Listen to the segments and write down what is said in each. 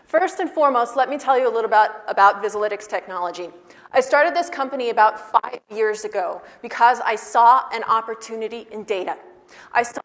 First and foremost, let me tell you a little about Vizalytics technology. I started this company about 5 years ago because I saw an opportunity in data. I saw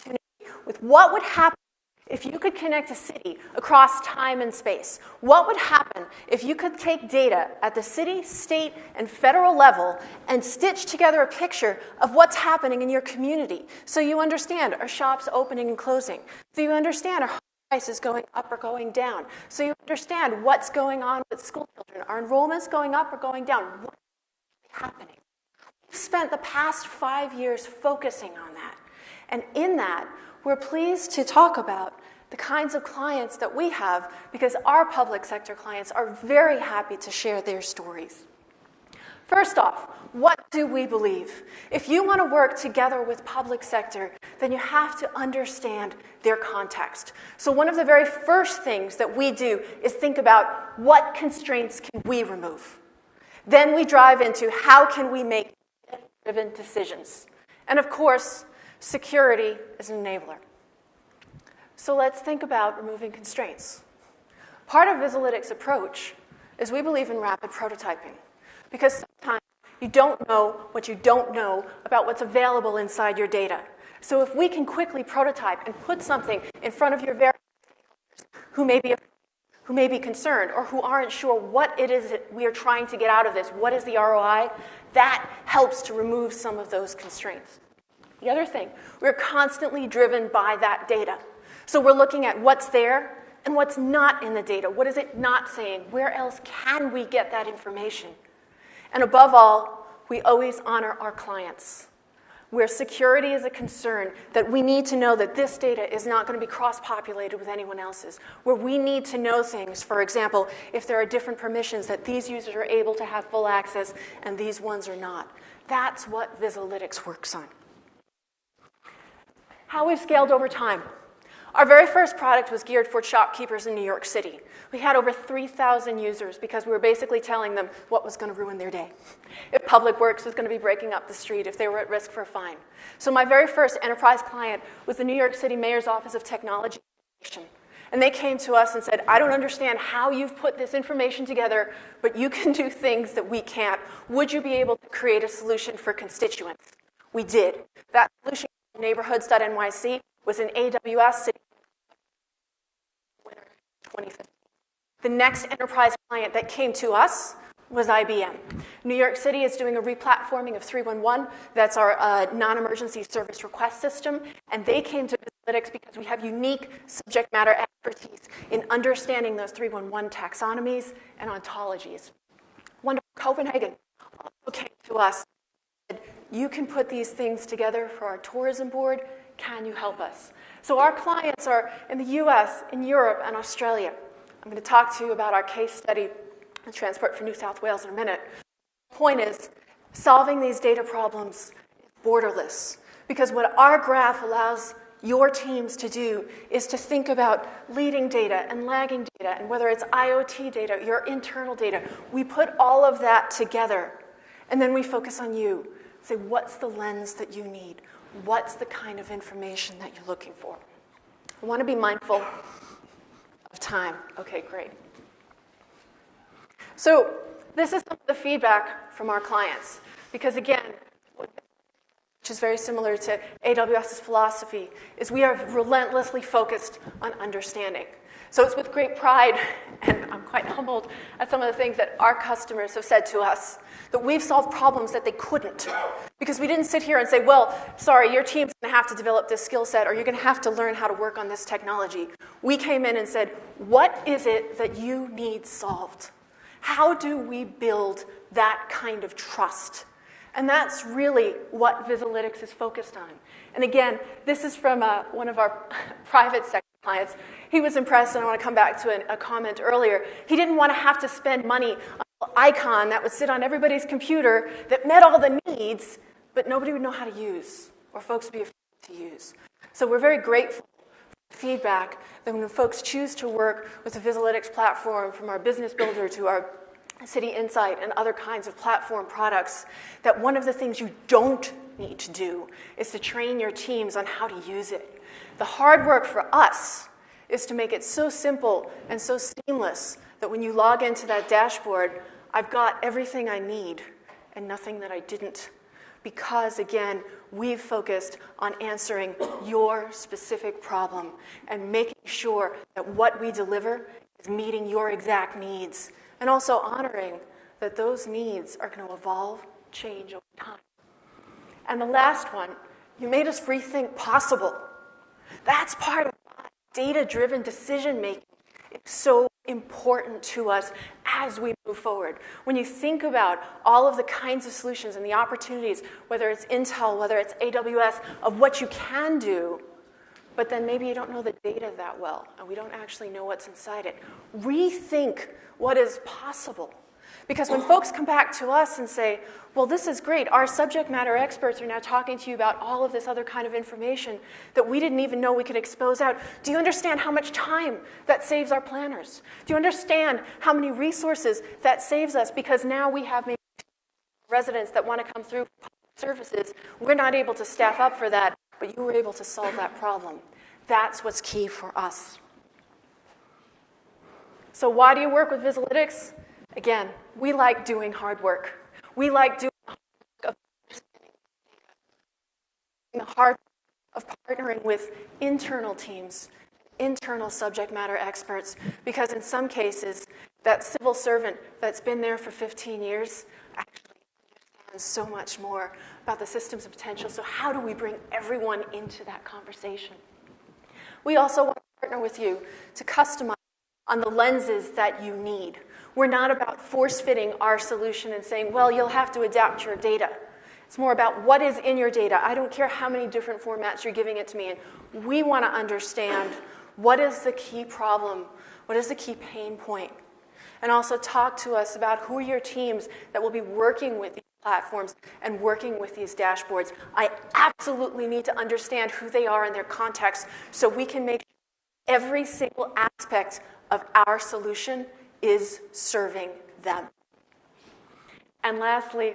an opportunity with what would happen if you could connect a city across time and space. What would happen if you could take data at the city, state, and federal level and stitch together a picture of what's happening in your community so you understand, are shops opening and closing? So you understand, are prices going up or going down? So you understand what's going on with school children. Are enrollments going up or going down? What's happening? We've spent the past 5 years focusing on that. And in that, we're pleased to talk about the kinds of clients that we have because our public sector clients are very happy to share their stories. First off, what do we believe? If you want to work together with public sector, then you have to understand their context. So one of the very first things that we do is think about what constraints can we remove. Then we drive into how can we make data-driven decisions. And of course, security is an enabler. So let's think about removing constraints. Part of Vizalytics' approach is we believe in rapid prototyping because sometimes you don't know what you don't know about what's available inside your data. So if we can quickly prototype and put something in front of your various stakeholders who may be concerned or who aren't sure what it is that we are trying to get out of this, what is the ROI, that helps to remove some of those constraints. The other thing, we're constantly driven by that data. So we're looking at what's there and what's not in the data. What is it not saying? Where else can we get that information? And above all, we always honor our clients. Where security is a concern, that we need to know that this data is not going to be cross-populated with anyone else's. Where we need to know things, for example, if there are different permissions, that these users are able to have full access and these ones are not. That's what Vizalytics works on. How we've scaled over time. Our very first product was geared for shopkeepers in New York City. We had over 3,000 users because we were basically telling them what was going to ruin their day. If Public Works was going to be breaking up the street, if they were at risk for a fine. So my very first enterprise client was the New York City Mayor's Office of Technology. And they came to us and said, I don't understand how you've put this information together, but you can do things that we can't. Would you be able to create a solution for constituents? We did. That solution, neighborhoods.nyc, was in AWS City 2015. The next enterprise client that came to us was IBM. New York City is doing a replatforming of 311. That's our non-emergency service request system. And they came to Vizalytics because we have unique subject matter expertise in understanding those 311 taxonomies and ontologies. Wonderful Copenhagen also came to us and said, you can put these things together for our tourism board. Can you help us? So our clients are in the US, in Europe, and Australia. I'm going to talk to you about our case study in Transport for New South Wales in a minute. The point is, solving these data problems is borderless. Because what our graph allows your teams to do is to think about leading data and lagging data, and whether it's IoT data, your internal data. We put all of that together, and then we focus on you. Say, what's the lens that you need? What's the kind of information that you're looking for? I want to be mindful of time. Okay, great. So this is some of the feedback from our clients. Because again, which is very similar to AWS's philosophy, is we are relentlessly focused on understanding. So it's with great pride, and I'm quite humbled at some of the things that our customers have said to us, that we've solved problems that they couldn't. Because we didn't sit here and say, well, sorry, your team's going to have to develop this skill set, or you're going to have to learn how to work on this technology. We came in and said, what is it that you need solved? How do we build that kind of trust? And that's really what Vizalytics is focused on. And again, this is from one of our private sector clients. He was impressed, and I want to come back to a comment earlier. He didn't want to have to spend money on an icon that would sit on everybody's computer that met all the needs, but nobody would know how to use, or folks would be afraid to use. So we're very grateful for feedback that when folks choose to work with the Vizalytics platform, from our business builder to our City Insight and other kinds of platform products, that one of the things you don't need to do is to train your teams on how to use it. The hard work for us is to make it so simple and so seamless that when you log into that dashboard, I've got everything I need and nothing that I didn't. Because, again, we've focused on answering your specific problem and making sure that what we deliver is meeting your exact needs, and also honoring that those needs are going to evolve, change over time. And the last one, you made us rethink possible. That's part of why data-driven decision-making is so important to us as we move forward. When you think about all of the kinds of solutions and the opportunities, whether it's Intel, whether it's AWS, of what you can do, but then maybe you don't know the data that well, and we don't actually know what's inside it. Rethink what is possible. Because when folks come back to us and say, well, this is great, our subject matter experts are now talking to you about all of this other kind of information that we didn't even know we could expose out. Do you understand how much time that saves our planners? Do you understand how many resources that saves us? Because now we have maybe residents that want to come through services. We're not able to staff up for that, but you were able to solve that problem. That's what's key for us. So why do you work with Vizalytics? Again, we like doing hard work. We like doing the hard work of partnering with internal teams, internal subject matter experts, because in some cases, that civil servant that's been there for 15 years actually understands so much more about the systems of potential. So how do we bring everyone into that conversation? We also want to partner with you to customize on the lenses that you need. We're not about force-fitting our solution and saying, well, you'll have to adapt your data. It's more about what is in your data. I don't care how many different formats you're giving it to me. And we want to understand what is the key problem, what is the key pain point, and also talk to us about who are your teams that will be working with these platforms and working with these dashboards. I absolutely need to understand who they are in their context so we can make sure every single aspect of our solution is serving them. And lastly,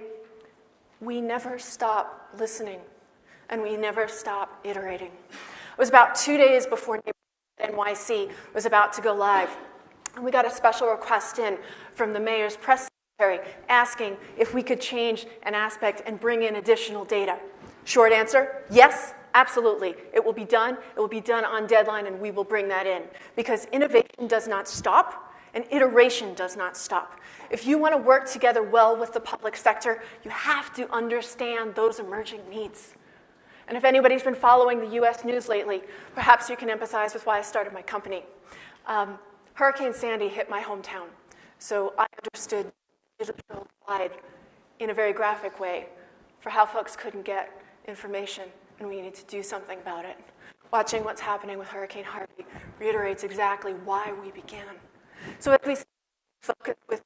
we never stop listening, and we never stop iterating. It was about 2 days before NYC was about to go live, and we got a special request in from the mayor's press secretary asking if we could change an aspect and bring in additional data. Short answer, yes, absolutely. It will be done. It will be done on deadline, and we will bring that in. Because innovation does not stop, and iteration does not stop. If you want to work together well with the public sector, you have to understand those emerging needs. And if anybody's been following the US news lately, perhaps you can empathize with why I started my company. Hurricane Sandy hit my hometown, so I understood digital divide in a very graphic way for how folks couldn't get information, and we need to do something about it. Watching what's happening with Hurricane Harvey reiterates exactly why we began. So as we focus with,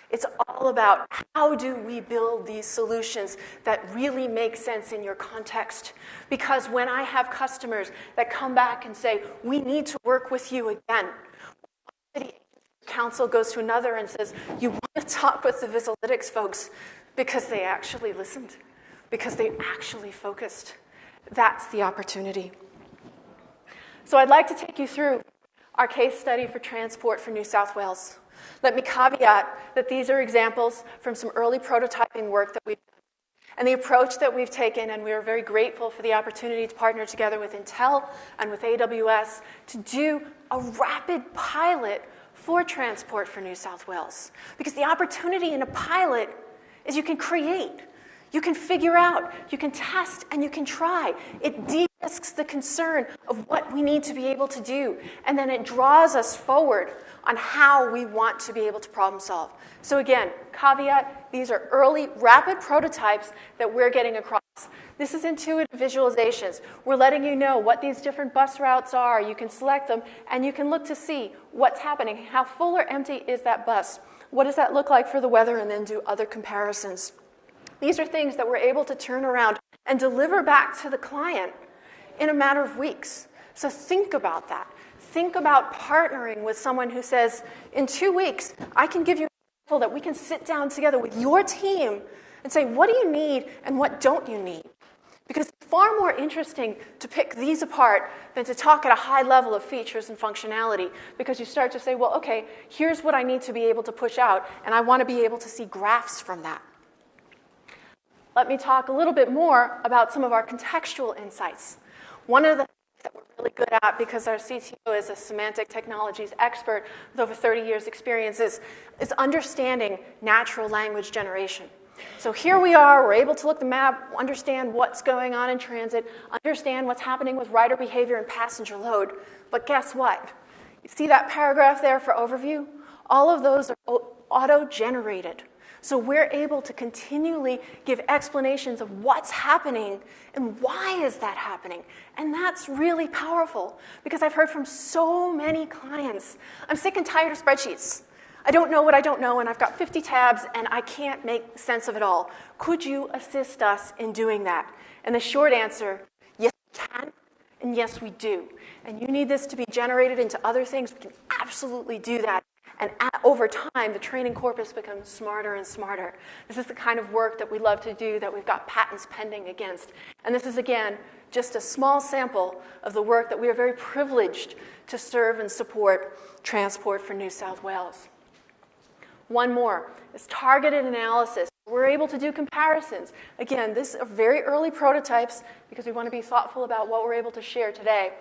it's all about how do we build these solutions that really make sense in your context. Because when I have customers that come back and say, we need to work with you again, the council goes to another and says, you want to talk with the Vizalytics folks because they actually listened, because they actually focused. That's the opportunity. So I'd like to take you through our case study for transport for New South Wales. Let me caveat that these are examples from some early prototyping work that we've done. And the approach that we've taken, and we are very grateful for the opportunity to partner together with Intel and with AWS to do a rapid pilot for transport for New South Wales. Because the opportunity in a pilot is you can create, you can figure out, you can test, and you can try. It de-risks the concern of what we need to be able to do, and then it draws us forward on how we want to be able to problem solve. So again, caveat, these are early, rapid prototypes that we're getting across. This is intuitive visualizations. We're letting you know what these different bus routes are. You can select them, and you can look to see what's happening. How full or empty is that bus? What does that look like for the weather? And then do other comparisons. These are things that we're able to turn around and deliver back to the client in a matter of weeks. So think about that. Think about partnering with someone who says, in 2 weeks, I can give you people that we can sit down together with your team and say, what do you need and what don't you need? Because it's far more interesting to pick these apart than to talk at a high level of features and functionality, because you start to say, well, okay, here's what I need to be able to push out, and I want to be able to see graphs from that. Let me talk a little bit more about some of our contextual insights. One of the things that we're really good at, because our CTO is a semantic technologies expert with over 30 years experience, is understanding natural language generation. So here we are, we're able to look at the map, understand what's going on in transit, understand what's happening with rider behavior and passenger load. But guess what? You see that paragraph there for overview? All of those are auto-generated. So we're able to continually give explanations of what's happening and why is that happening. And that's really powerful, because I've heard from so many clients, I'm sick and tired of spreadsheets. I don't know what I don't know, and I've got 50 tabs, and I can't make sense of it all. Could you assist us in doing that? And the short answer, yes, we can, and yes, we do. And you need this to be generated into other things. We can absolutely do that. And over time, the training corpus becomes smarter and smarter. This is the kind of work that we love to do, that we've got patents pending against. And this is, again, just a small sample of the work that we are very privileged to serve and support Transport for New South Wales. One more is targeted analysis. We're able to do comparisons. Again, these are very early prototypes because we want to be thoughtful about what we're able to share today.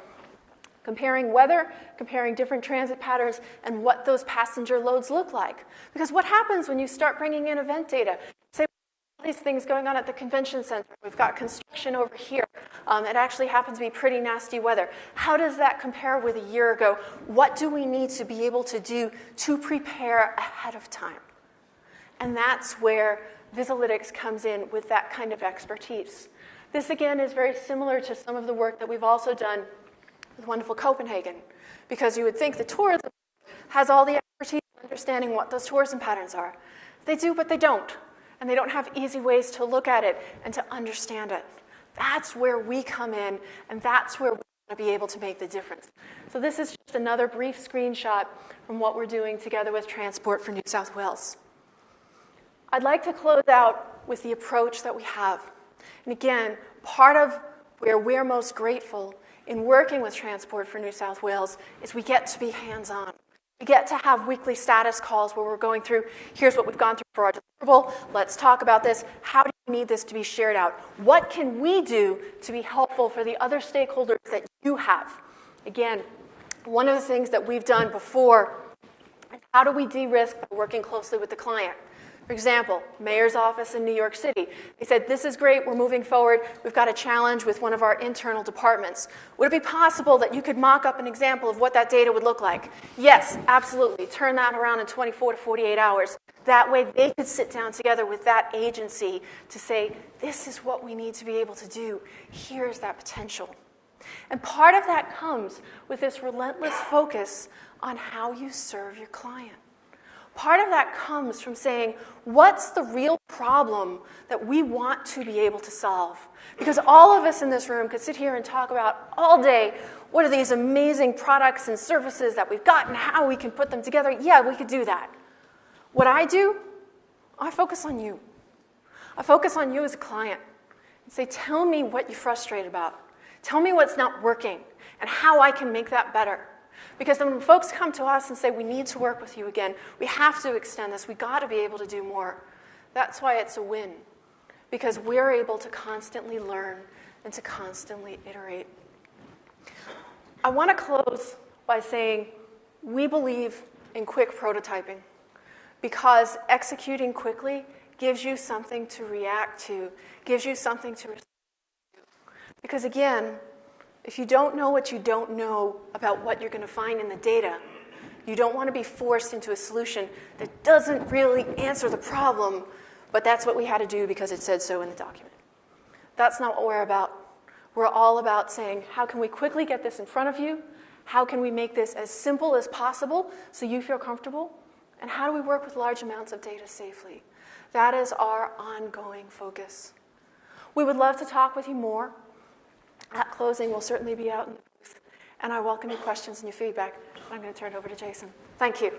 Comparing weather, comparing different transit patterns, and what those passenger loads look like. Because what happens when you start bringing in event data? Say, all these things going on at the convention center. We've got construction over here. It actually happens to be pretty nasty weather. How does that compare with a year ago? What do we need to be able to do to prepare ahead of time? And that's where Vizalytics comes in with that kind of expertise. This, again, is very similar to some of the work that we've also done with wonderful Copenhagen, because you would think the tourism has all the expertise in understanding what those tourism patterns are. They do, but they don't. And they don't have easy ways to look at it and to understand it. That's where we come in, and that's where we want to be able to make the difference. So this is just another brief screenshot from what we're doing together with Transport for New South Wales. I'd like to close out with the approach that we have. And again, part of where we're most grateful in working with Transport for New South Wales is we get to be hands-on. We get to have weekly status calls where we're going through, here's what we've gone through for our deliverable, let's talk about this, how do you need this to be shared out? What can we do to be helpful for the other stakeholders that you have? Again, one of the things that we've done before is how do we de-risk by working closely with the client? For example, Mayor's office in New York City. They said, this is great, we're moving forward. We've got a challenge with one of our internal departments. Would it be possible that you could mock up an example of what that data would look like? Yes, absolutely. Turn that around in 24 to 48 hours. That way they could sit down together with that agency to say, this is what we need to be able to do. Here's that potential. And part of that comes with this relentless focus on how you serve your client. Part of that comes from saying, what's the real problem that we want to be able to solve? Because all of us in this room could sit here and talk about all day, what are these amazing products and services that we've got and how we can put them together? Yeah, we could do that. What I do, I focus on you. I focus on you as a client and say, tell me what you're frustrated about. Tell me what's not working and how I can make that better. Because when folks come to us and say, we need to work with you again, we have to extend this, we've got to be able to do more. That's why it's a win. Because we're able to constantly learn and to constantly iterate. I want to close by saying we believe in quick prototyping, because executing quickly gives you something to react to, gives you something to respond to. Because again, if you don't know what you don't know about what you're going to find in the data, you don't want to be forced into a solution that doesn't really answer the problem, but that's what we had to do because it said so in the document. That's not what we're about. We're all about saying, how can we quickly get this in front of you? How can we make this as simple as possible so you feel comfortable? And how do we work with large amounts of data safely? That is our ongoing focus. We would love to talk with you more. At closing, we'll certainly be out in the booth, and I welcome your questions and your feedback. I'm going to turn it over to Jason. Thank you.